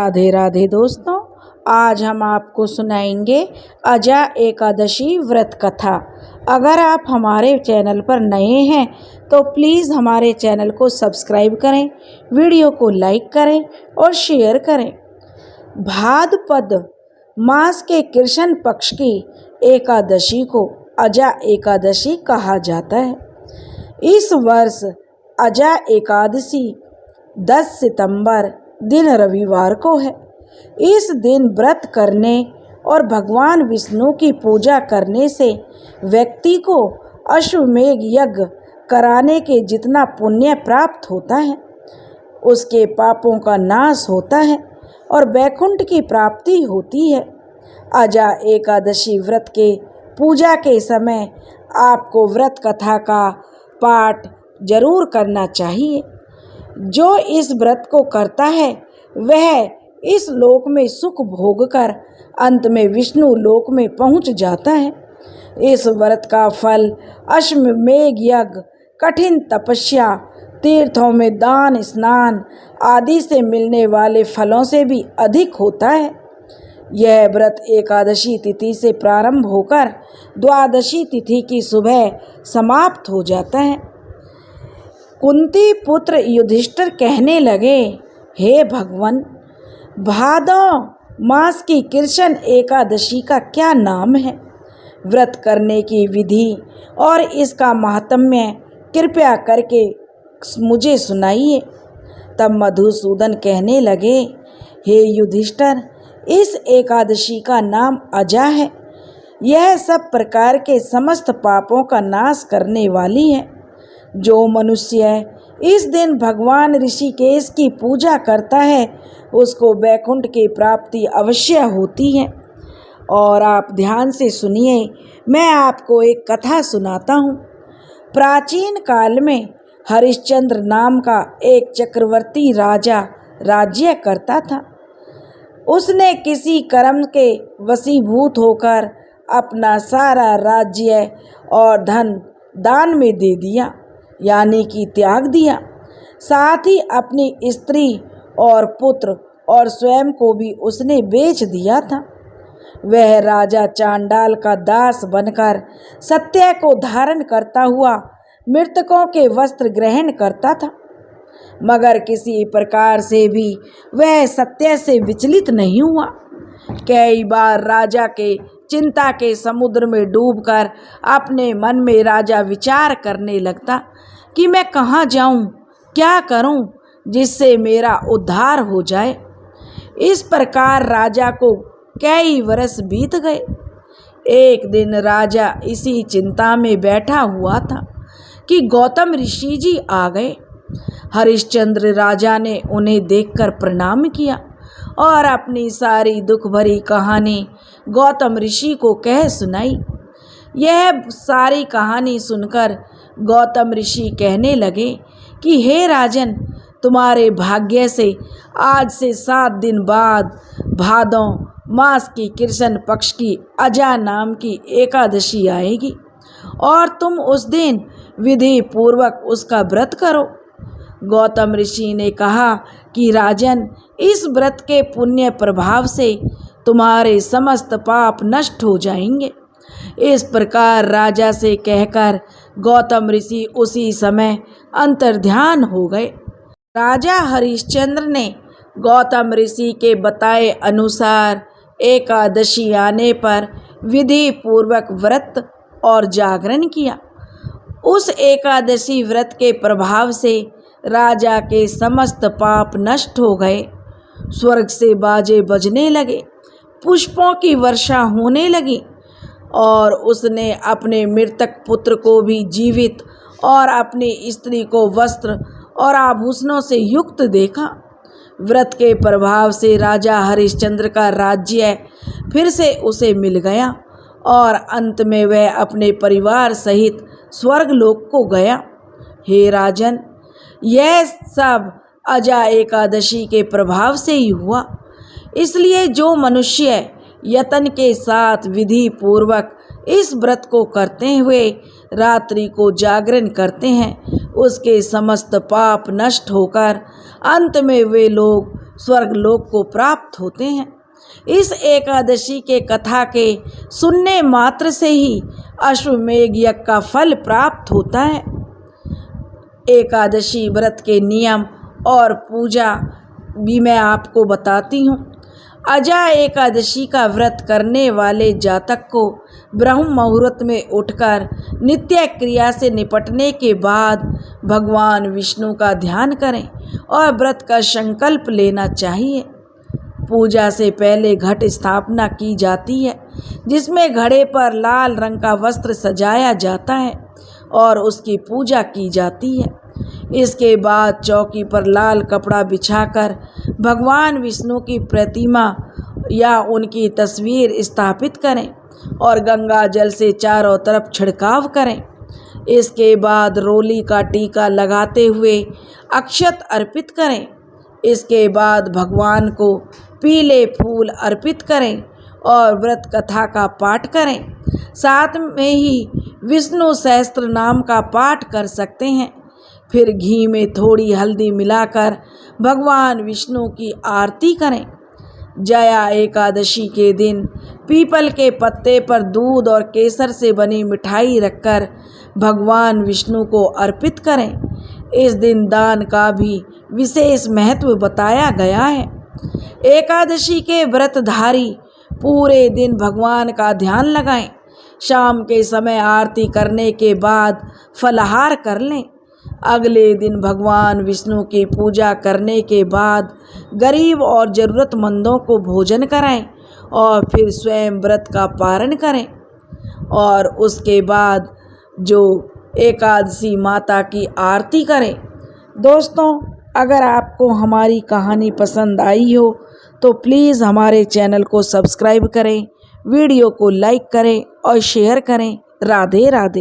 राधे राधे दोस्तों, आज हम आपको सुनाएंगे अजा एकादशी व्रत कथा। अगर आप हमारे चैनल पर नए हैं तो प्लीज़ हमारे चैनल को सब्सक्राइब करें, वीडियो को लाइक करें और शेयर करें। भाद्रपद मास के कृष्ण पक्ष की एकादशी को अजा एकादशी कहा जाता है। इस वर्ष अजा एकादशी 10 सितंबर दिन रविवार को है। इस दिन व्रत करने और भगवान विष्णु की पूजा करने से व्यक्ति को अश्वमेघ यज्ञ कराने के जितना पुण्य प्राप्त होता है, उसके पापों का नाश होता है और वैकुंठ की प्राप्ति होती है। अजा एकादशी व्रत के पूजा के समय आपको व्रत कथा का पाठ जरूर करना चाहिए। जो इस व्रत को करता है वह इस लोक में सुख भोगकर अंत में विष्णु लोक में पहुंच जाता है। इस व्रत का फल अश्वमेघ यज्ञ, कठिन तपस्या, तीर्थों में दान स्नान आदि से मिलने वाले फलों से भी अधिक होता है। यह व्रत एकादशी तिथि से प्रारंभ होकर द्वादशी तिथि की सुबह समाप्त हो जाता है। कुंती पुत्र युधिष्ठिर कहने लगे, हे भगवान, भादौ मास की कृष्ण एकादशी का क्या नाम है? व्रत करने की विधि और इसका महात्म्य कृपया करके मुझे सुनाइए। तब मधुसूदन कहने लगे, हे युधिष्ठिर, इस एकादशी का नाम अजा है। यह सब प्रकार के समस्त पापों का नाश करने वाली है। जो मनुष्य इस दिन भगवान ऋषिकेश की पूजा करता है उसको वैकुंठ की प्राप्ति अवश्य होती है। और आप ध्यान से सुनिए, मैं आपको एक कथा सुनाता हूँ। प्राचीन काल में हरिश्चंद्र नाम का एक चक्रवर्ती राजा राज्य करता था। उसने किसी कर्म के वशीभूत होकर अपना सारा राज्य और धन दान में दे दिया, यानी कि त्याग दिया। साथ ही अपनी स्त्री और पुत्र और स्वयं को भी उसने बेच दिया था। वह राजा चांडाल का दास बनकर सत्य को धारण करता हुआ मृतकों के वस्त्र ग्रहण करता था, मगर किसी प्रकार से भी वह सत्य से विचलित नहीं हुआ। कई बार राजा के चिंता के समुद्र में डूबकर अपने मन में राजा विचार करने लगता कि मैं कहाँ जाऊं, क्या करूं जिससे मेरा उद्धार हो जाए। इस प्रकार राजा को कई वर्ष बीत गए। एक दिन राजा इसी चिंता में बैठा हुआ था कि गौतम ऋषि जी आ गए। हरिश्चंद्र राजा ने उन्हें देखकर प्रणाम किया और अपनी सारी दुख भरी कहानी गौतम ऋषि को कह सुनाई। यह सारी कहानी सुनकर गौतम ऋषि कहने लगे कि हे राजन, तुम्हारे भाग्य से आज से 7 दिन बाद भादौ मास की कृष्ण पक्ष की अजा नाम की एकादशी आएगी और तुम उस दिन विधि पूर्वक उसका व्रत करो। गौतम ऋषि ने कहा कि राजन, इस व्रत के पुण्य प्रभाव से तुम्हारे समस्त पाप नष्ट हो जाएंगे। इस प्रकार राजा से कहकर गौतम ऋषि उसी समय अंतर्ध्यान हो गए। राजा हरिश्चंद्र ने गौतम ऋषि के बताए अनुसार एकादशी आने पर विधि पूर्वक व्रत और जागरण किया। उस एकादशी व्रत के प्रभाव से राजा के समस्त पाप नष्ट हो गए। स्वर्ग से बाजे बजने लगे, पुष्पों की वर्षा होने लगी और उसने अपने मृतक पुत्र को भी जीवित और अपनी स्त्री को वस्त्र और आभूषणों से युक्त देखा। व्रत के प्रभाव से राजा हरिश्चंद्र का राज्य फिर से उसे मिल गया और अंत में वह अपने परिवार सहित स्वर्गलोक को गया। हे राजन, यह सब अजा एकादशी के प्रभाव से ही हुआ। इसलिए जो मनुष्य यतन के साथ विधि पूर्वक इस व्रत को करते हुए रात्रि को जागरण करते हैं, उसके समस्त पाप नष्ट होकर अंत में वे लोग स्वर्गलोक को प्राप्त होते हैं। इस एकादशी के कथा के सुनने मात्र से ही अश्वमेध यज्ञ का फल प्राप्त होता है। एकादशी व्रत के नियम और पूजा भी मैं आपको बताती हूँ। अजा एकादशी का व्रत करने वाले जातक को ब्रह्म मुहूर्त में उठकर नित्य क्रिया से निपटने के बाद भगवान विष्णु का ध्यान करें और व्रत का संकल्प लेना चाहिए। पूजा से पहले घट स्थापना की जाती है, जिसमें घड़े पर लाल रंग का वस्त्र सजाया जाता है और उसकी पूजा की जाती है। इसके बाद चौकी पर लाल कपड़ा बिछाकर भगवान विष्णु की प्रतिमा या उनकी तस्वीर स्थापित करें और गंगा जल से चारों तरफ छिड़काव करें। इसके बाद रोली का टीका लगाते हुए अक्षत अर्पित करें। इसके बाद भगवान को पीले फूल अर्पित करें और व्रत कथा का पाठ करें। साथ में ही विष्णु सहस्त्र नाम का पाठ कर सकते हैं। फिर घी में थोड़ी हल्दी मिलाकर भगवान विष्णु की आरती करें। जया एकादशी के दिन पीपल के पत्ते पर दूध और केसर से बनी मिठाई रखकर भगवान विष्णु को अर्पित करें। इस दिन दान का भी विशेष महत्व बताया गया है। एकादशी के व्रतधारी पूरे दिन भगवान का ध्यान लगाएं। शाम के समय आरती करने के बाद फलाहार कर लें। अगले दिन भगवान विष्णु की पूजा करने के बाद गरीब और ज़रूरतमंदों को भोजन कराएं और फिर स्वयं व्रत का पारण करें और उसके बाद जो एकादशी माता की आरती करें। दोस्तों, अगर आपको हमारी कहानी पसंद आई हो तो प्लीज़ हमारे चैनल को सब्सक्राइब करें, वीडियो को लाइक करें और शेयर करें। राधे राधे।